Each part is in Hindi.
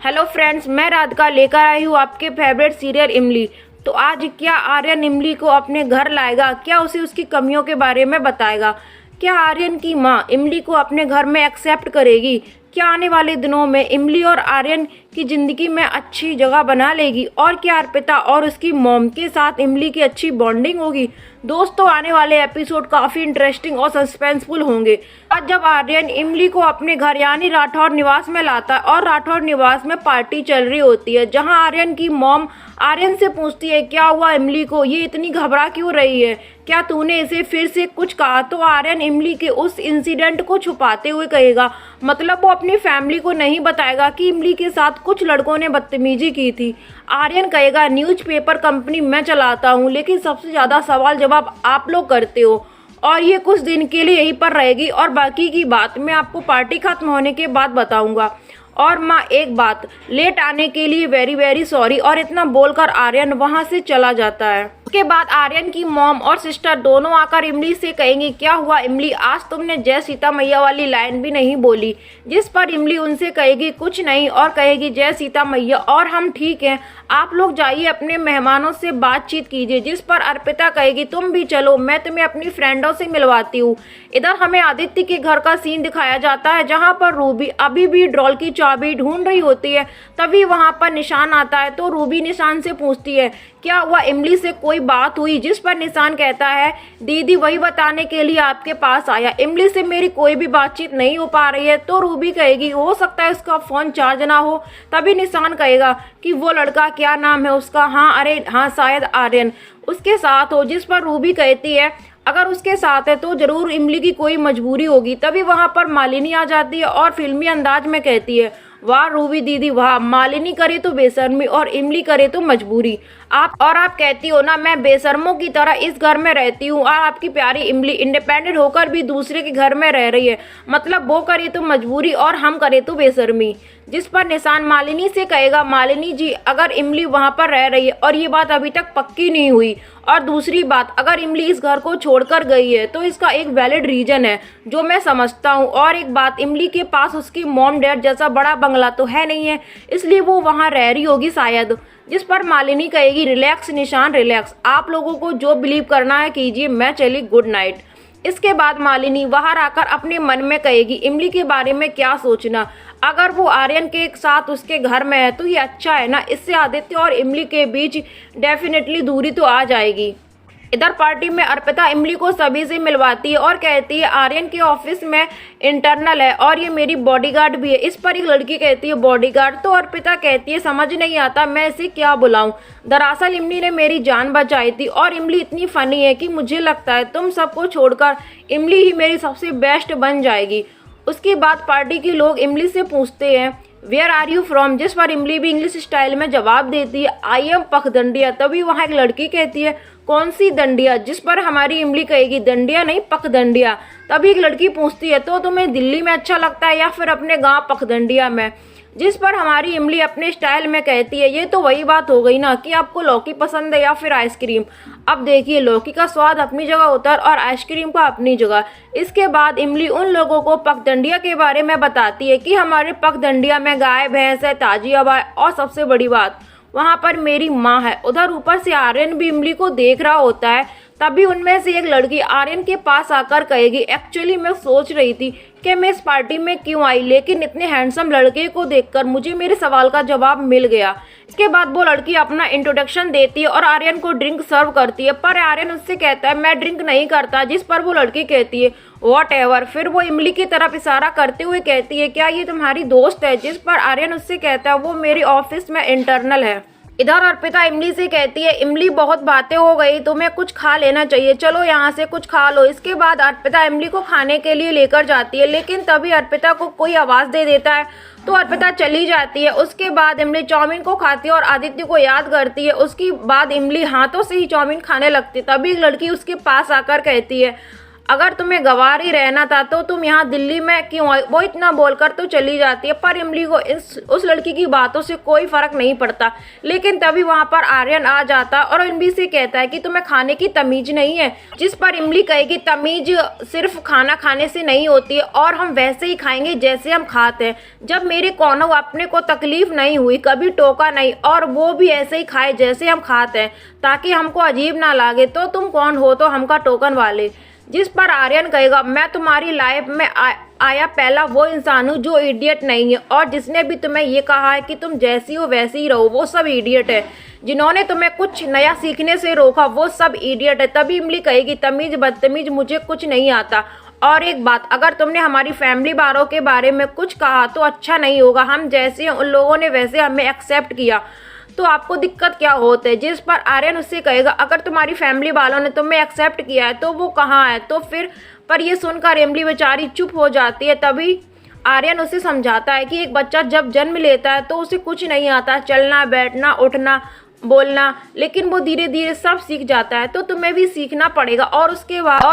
हेलो फ्रेंड्स, मैं राधिका लेकर आई हूँ आपके फेवरेट सीरियल इमली। तो आज क्या आर्यन इमली को अपने घर लाएगा? क्या उसे उसकी कमियों के बारे में बताएगा? क्या आर्यन की माँ इमली को अपने घर में एक्सेप्ट करेगी? क्या आने वाले दिनों में इमली और आर्यन की ज़िंदगी में अच्छी जगह बना लेगी? और क्या अर्पिता और उसकी मॉम के साथ इमली की अच्छी बॉन्डिंग होगी? दोस्तों, आने वाले एपिसोड काफ़ी इंटरेस्टिंग और सस्पेंसफुल होंगे। आज जब आर्यन इमली को अपने घर यानी राठौर निवास में लाता है और राठौर निवास में पार्टी चल रही होती है, जहां आर्यन की मॉम आर्यन से पूछती है, क्या हुआ इमली को? ये इतनी घबरा क्यों रही है? क्या तूने इसे फिर से कुछ कहा? तो आर्यन इमली के उस इंसिडेंट को छुपाते हुए कहेगा, मतलब वो अपनी फैमिली को नहीं बताएगा कि इमली के साथ कुछ लड़कों ने बदतमीजी की थी। आर्यन कहेगा, न्यूज़पेपर कंपनी मैं चलाता हूँ, लेकिन सबसे ज़्यादा सवाल जवाब आप लोग करते हो और ये कुछ दिन के लिए यहीं पर रहेगी और बाकी की बात मैं आपको पार्टी खत्म होने के बाद बताऊंगा। और माँ, एक बात, लेट आने के लिए वेरी वेरी सॉरी। और इतना बोलकर आर्यन वहाँ से चला जाता है। उसके बाद आर्यन की मॉम और सिस्टर दोनों आकर इमली से कहेंगी, क्या हुआ इमली, आज तुमने जय सीता मैया वाली लाइन भी नहीं बोली। जिस पर इमली उनसे कहेगी कुछ नहीं और कहेगी, जय सीता मैया और हम ठीक हैं, आप लोग जाइए अपने मेहमानों से बातचीत कीजिए। जिस पर अर्पिता कहेगी, तुम भी चलो, मैं तुम्हें अपनी फ्रेंडों से मिलवाती हूँ। इधर हमें आदित्य के घर का सीन दिखाया जाता है, जहाँ पर रूबी अभी भी ड्रॉल की चाबी ढूंढ रही होती है। तभी वहाँ पर निशान आता है तो रूबी निशान से पूछती है, क्या हुआ इमली से कोई बात हुई? जिस पर निशान कहता है, दीदी वही बताने के लिए आपके पास आया, इमली से मेरी कोई भी बातचीत नहीं हो पा रही है। तो रूबी कहेगी, हो सकता है उसका फोन चार्ज ना हो। तभी निशान कहेगा कि वो लड़का, क्या नाम है उसका? हाँ, अरे हाँ, शायद आर्यन उसके साथ हो। जिस पर रूबी कहती है, अगर उसके साथ है तो जरूर इमली की कोई मजबूरी होगी। तभी वहां पर मालिनी आ जाती है और फिल्मी अंदाज में कहती है, वाह रूबी दीदी वाह, मालिनी करे तो बेशर्मी और इमली करे तो मजबूरी। आप कहती हो ना, मैं बेशर्मों की तरह इस घर में रहती हूँ और आपकी प्यारी इमली इंडिपेंडेंट होकर भी दूसरे के घर में रह रही है, मतलब वो करे तो मजबूरी और हम करे तो बेशर्मी। जिस पर निशान मालिनी से कहेगा, मालिनी जी, अगर इमली वहां पर रह रही है और ये बात अभी तक पक्की नहीं हुई, और दूसरी बात, अगर इमली इस घर को छोड़कर गई है तो इसका एक वैलिड रीजन है जो मैं समझता हूँ। और एक बात, इमली के पास उसकी मॉम डैड जैसा बड़ा बंगला तो है नहीं है, इसलिए वो वहाँ रह रही होगी शायद। जिस पर मालिनी कहेगी, रिलैक्स निशान रिलैक्स, आप लोगों को जो बिलीव करना है कीजिए, मैं चली, गुड नाइट। इसके बाद मालिनी बाहर आकर अपने मन में कहेगी, इमली के बारे में क्या सोचना, अगर वो आर्यन के साथ उसके घर में है तो ये अच्छा है ना, इससे आदित्य और इमली के बीच डेफिनेटली दूरी तो आ जाएगी। इधर पार्टी में अर्पिता इमली को सभी से मिलवाती है और कहती है, आर्यन के ऑफिस में इंटरनल है और ये मेरी बॉडीगार्ड भी है। इस पर एक लड़की कहती है, बॉडीगार्ड? तो अर्पिता कहती है, समझ नहीं आता मैं इसे क्या बुलाऊं, दरअसल इमली ने मेरी जान बचाई थी और इमली इतनी फनी है कि मुझे लगता है तुम सबको छोड़कर इमली ही मेरी सबसे बेस्ट बन जाएगी। उसके बाद पार्टी के लोग इमली से पूछते हैं, वेयर आर यू फ्रॉम? जिस पर इमली भी इंग्लिश स्टाइल में जवाब देती है, आई एम पखदंडिया। तभी वहाँ एक लड़की कहती है, कौन सी दंडिया? जिस पर हमारी इमली कहेगी, दंडिया नहीं, पखदंडिया। तभी एक लड़की पूछती है, तो तुम्हें दिल्ली में अच्छा लगता है या फिर अपने गांव पखदंडिया में? जिस पर हमारी इमली अपने स्टाइल में कहती है, ये तो वही बात हो गई ना कि आपको लौकी पसंद है या फिर आइसक्रीम। अब देखिए, लौकी का स्वाद अपनी जगह होता है और आइसक्रीम का अपनी जगह। इसके बाद इमली उन लोगों को पगडंडिया के बारे में बताती है कि हमारे पगडंडिया में गाय भैंस है, ताजी हवा है और सबसे बड़ी बात, वहाँ पर मेरी माँ है। उधर ऊपर से आर्यन भी इमली को देख रहा होता है। तभी उनमें से एक लड़की आर्यन के पास आकर कहेगी, एक्चुअली मैं सोच रही थी कि मैं इस पार्टी में क्यों आई, लेकिन इतने हैंडसम लड़के को देखकर मुझे मेरे सवाल का जवाब मिल गया। इसके बाद वो लड़की अपना इंट्रोडक्शन देती है और आर्यन को ड्रिंक सर्व करती है, पर आर्यन उससे कहता है, मैं ड्रिंक नहीं करता। जिस पर वो लड़की कहती है, वॉट एवर। फिर वो इमली की तरफ इशारा करते हुए कहती है, क्या ये तुम्हारी दोस्त है? जिस पर आर्यन उससे कहता है, वो मेरे ऑफिस में इंटरनल है। इधर अर्पिता इमली से कहती है, इमली बहुत बातें हो गई, तुम्हें कुछ खा लेना चाहिए, चलो यहाँ से कुछ खा लो। इसके बाद अर्पिता इमली को खाने के लिए लेकर जाती है, लेकिन तभी अर्पिता को कोई आवाज़ दे देता है तो अर्पिता चली जाती है। उसके बाद इमली चाउमीन को खाती है और आदित्य को याद करती है। उसके बाद इमली हाथों से ही चाउमीन खाने लगती है। तभी एक लड़की उसके पास आकर कहती है, अगर तुम्हें गंवार ही रहना था तो तुम यहाँ दिल्ली में क्यों आई? वो इतना बोलकर तो चली जाती है, पर इमली को उस लड़की की बातों से कोई फर्क नहीं पड़ता। लेकिन तभी वहाँ पर आर्यन आ जाता और इमली से कहता है कि तुम्हें खाने की तमीज नहीं है। जिस पर इमली कहेगी तमीज सिर्फ खाना खाने से नहीं होती है, और हम वैसे ही खाएंगे जैसे हम खाते हैं। जब मेरे कोनो अपने को तकलीफ नहीं हुई, कभी टोका नहीं, और वो भी ऐसे ही खाए जैसे हम खाते हैं ताकि हमको अजीब ना लगे, तो तुम कौन हो तो हमका टोकन वाले? जिस पर आर्यन कहेगा मैं तुम्हारी लाइफ में आया पहला वो इंसान हूँ जो इडियट नहीं है, और जिसने भी तुम्हें ये कहा है कि तुम जैसी हो वैसी ही रहो वो सब इडियट है। जिन्होंने तुम्हें कुछ नया सीखने से रोका वो सब इडियट है। तभी इमली कहेगी तमीज बदतमीज मुझे कुछ नहीं आता। और एक बात, अगर तुमने हमारी फैमिली वालों के बारे में कुछ कहा तो अच्छा नहीं होगा। हम जैसे उन लोगों ने वैसे हमें एक्सेप्ट किया, तो आपको दिक्कत क्या होता है? जिस पर आर्यन उससे कहेगा अगर तुम्हारी फैमिली वालों ने तुम्हें एक्सेप्ट किया है तो वो कहाँ है? तो फिर पर ये सुनकर इमली बेचारी चुप हो जाती है। तभी आर्यन उसे समझाता है कि एक बच्चा जब जन्म लेता है तो उसे कुछ नहीं आता, चलना बैठना उठना बोलना, लेकिन वो धीरे धीरे सब सीख जाता है, तो तुम्हें भी सीखना पड़ेगा। और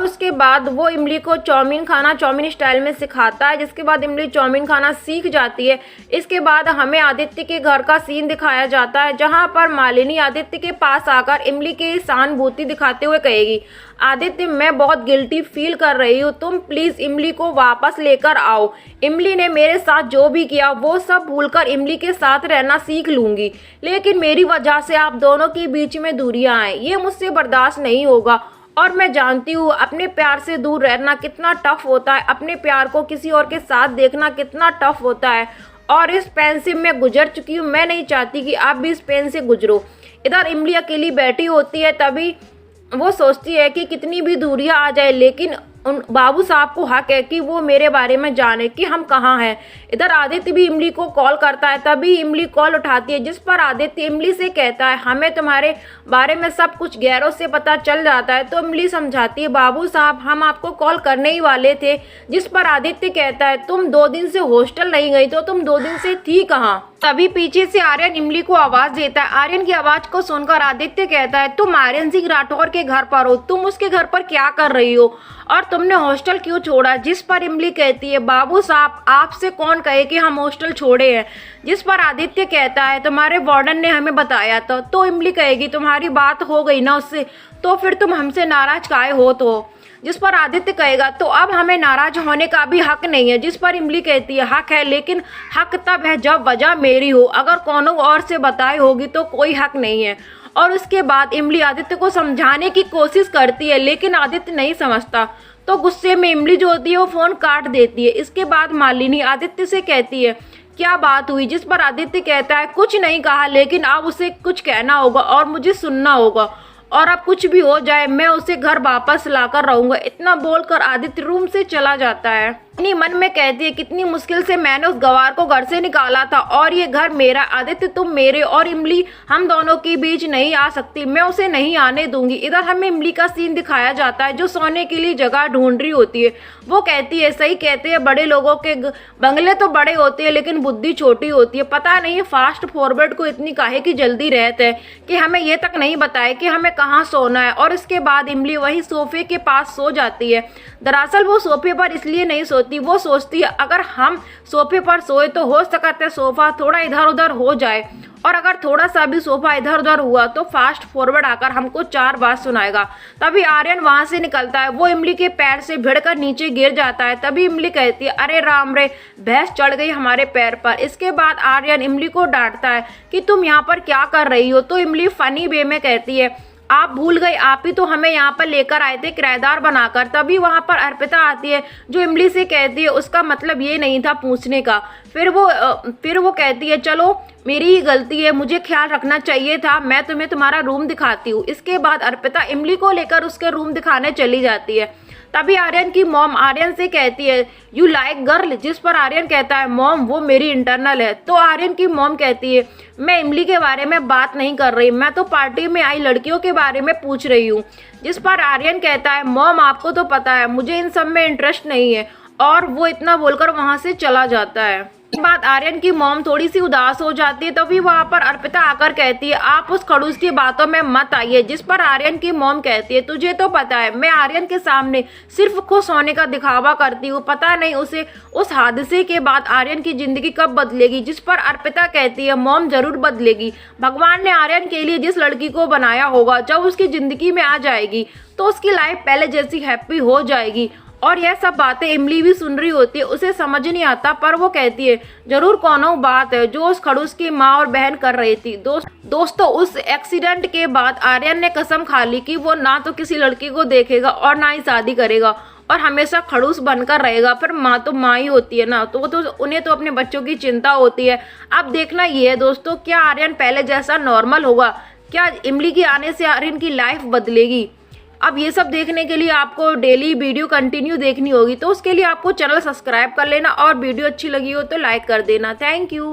उसके बाद वो इमली को चाउमीन खाना चाउमीन स्टाइल में सिखाता है, जिसके बाद इमली चाउमीन खाना सीख जाती है। इसके बाद हमें आदित्य के घर का सीन दिखाया जाता है, जहाँ पर मालिनी आदित्य के पास आकर इमली की सहानुभूति दिखाते हुए कहेगी आदित्य मैं बहुत गिल्टी फील कर रही हूँ, तुम प्लीज इमली को वापस लेकर आओ। इमली ने मेरे साथ जो भी किया वो सब भूलकर इमली के साथ रहना सीख लूंगी, लेकिन मेरी वजह से आप दोनों के बीच में दूरियां आए, ये मुझसे बर्दाश्त नहीं होगा। और मैं जानती हूँ अपने प्यार से दूर रहना कितना टफ होता है, अपने प्यार को किसी और के साथ देखना कितना टफ होता है, और इस पेन से मैं गुजर चुकी हूँ। मैं नहीं चाहती कि आप भी इस पेन से गुजरो। इधर इमली अकेली बैठी होती है, तभी वो सोचती है कि कितनी भी दूरियां आ जाए लेकिन उन बाबू साहब को हक है कि वो मेरे बारे में जाने कि हम कहाँ हैं। इधर आदित्य भी इमली को कॉल करता है, तभी इमली कॉल उठाती है, जिस पर आदित्य इमली से कहता है हमें तुम्हारे बारे में सब कुछ गैरों से पता चल जाता है। तो इमली समझाती है बाबू साहब हम आपको कॉल करने ही वाले थे। जिस पर आदित्य कहता है तुम 2 दिन से हॉस्टल नहीं गई, तो तुम 2 दिन से थी कहाँ? तभी पीछे से आर्यन इमली को आवाज देता है। आर्यन की आवाज को सुनकर आदित्य कहता है तुम आर्यन सिंह राठौर के घर पर हो, तुम उसके घर पर क्या कर रही हो और तुमने हॉस्टल क्यों छोड़ा? जिस पर इमली कहती है बाबू साहब आपसे कौन कहे कि हम हॉस्टल छोड़े हैं। जिस पर आदित्य कहता है तुम्हारे वार्डन ने हमें बताया था। तो इमली कहेगी तुम्हारी बात हो गई ना उससे, तो फिर तुम हमसे नाराज काहे हो? तो जिस पर आदित्य कहेगा तो अब हमें नाराज होने का भी हक नहीं है। जिस पर इमली कहती है हक है, लेकिन हक तब है जब वजह मेरी हो, अगर कौन और से बताई होगी तो कोई हक नहीं है। और उसके बाद इमली आदित्य को समझाने की कोशिश करती है, लेकिन आदित्य नहीं समझता, तो गुस्से में इमली जो होती है वो फोन काट देती है। इसके बाद मालिनी आदित्य से कहती है क्या बात हुई? जिस पर आदित्य कहता है कुछ नहीं कहा, लेकिन अब उसे कुछ कहना होगा और मुझे सुनना होगा, और अब कुछ भी हो जाए मैं उसे घर वापस लाकर रहूंगा। इतना बोलकर आदित्य रूम से चला जाता है। अपनी मन में कहती है कितनी मुश्किल से मैंने उस गवार को घर से निकाला था, और ये घर मेरा। आदित्य तुम मेरे और इमली हम दोनों के बीच नहीं आ सकती, मैं उसे नहीं आने दूंगी। इधर हमें इमली का सीन दिखाया जाता है जो सोने के लिए जगह ढूंढ रही होती है। वो कहती है सही कहते हैं बड़े लोगों के बंगले तो बड़े होते हैं लेकिन बुद्धि छोटी होती है। पता नहीं फास्ट फॉरवर्ड को इतनी काहे की जल्दी रहते हैं कि हमें ये तक नहीं बताए कि हमें कहाँ सोना है। और इसके बाद इमली वही सोफे के पास सो जाती है। दरअसल वो सोफे पर इसलिए नहीं सोती, वो सोचती है अगर हम सोफे पर सोए तो हो सकता है सोफा थोड़ा इधर उधर हो जाए, और अगर थोड़ा सा भी सोफा इधर उधर हुआ तो फास्ट फॉरवर्ड आकर हमको 4 बात सुनाएगा। तभी आर्यन वहां से निकलता है, वो इमली के पैर से भिड़कर नीचे गिर जाता है। तभी इमली कहती है अरे राम रे, भैंस चढ़ गई हमारे पैर पर। इसके बाद आर्यन इमली को डांटता है कि तुम यहाँ पर क्या कर रही हो। तो इमली फनी वे में कहती है आप भूल गई, आप ही तो हमें यहाँ पर लेकर आए थे किराएदार बनाकर। तभी वहाँ पर अर्पिता आती है जो इमली से कहती है उसका मतलब ये नहीं था पूछने का। फिर वो कहती है चलो मेरी ही गलती है, मुझे ख्याल रखना चाहिए था, मैं तुम्हें तुम्हारा रूम दिखाती हूँ। इसके बाद अर्पिता इमली को लेकर उसके रूम दिखाने चली जाती है। तभी आर्यन की मॉम आर्यन से कहती है यू लाइक गर्ल। जिस पर आर्यन कहता है मॉम वो मेरी इंटरनल है। तो आर्यन की मॉम कहती है मैं इमली के बारे में बात नहीं कर रही, मैं तो पार्टी में आई लड़कियों के बारे में पूछ रही हूँ। जिस पर आर्यन कहता है मॉम आपको तो पता है मुझे इन सब में इंटरेस्ट नहीं है, और वो इतना बोलकर वहां से चला जाता है। इसके बाद आर्यन की मॉम थोड़ी सी उदास हो जाती है, तभी वहाँ पर अर्पिता आकर कहती है आप उस खड़ूस की बातों में मत आइए। जिस पर आर्यन की मॉम कहती है तुझे तो पता है मैं आर्यन के सामने सिर्फ खुश होने का दिखावा करती हूँ, पता नहीं उसे उस हादसे के बाद आर्यन की जिंदगी कब बदलेगी। जिस पर अर्पिता कहती है मॉम जरूर बदलेगी, भगवान ने आर्यन के लिए जिस लड़की को बनाया होगा जब उसकी जिंदगी में आ जाएगी तो उसकी लाइफ पहले जैसी हैप्पी हो जाएगी। और यह सब बातें इमली भी सुन रही होती है, उसे समझ नहीं आता पर वो कहती है जरूर कोनो बात है जो उस खड़ूस की माँ और बहन कर रही थी। दोस्तों उस एक्सीडेंट के बाद आर्यन ने कसम खा ली कि वो ना तो किसी लड़की को देखेगा और ना ही शादी करेगा और हमेशा खड़ूस बनकर रहेगा। फिर माँ तो माँ ही होती है ना, तो वो तो उन्हें तो अपने बच्चों की चिंता होती है। अब देखना ये है दोस्तों, क्या आर्यन पहले जैसा नॉर्मल होगा, क्या इमली के आने से आर्यन की लाइफ बदलेगी। अब ये सब देखने के लिए आपको डेली वीडियो कंटिन्यू देखनी होगी, तो उसके लिए आपको चैनल सब्सक्राइब कर लेना और वीडियो अच्छी लगी हो तो लाइक कर देना। Thank you.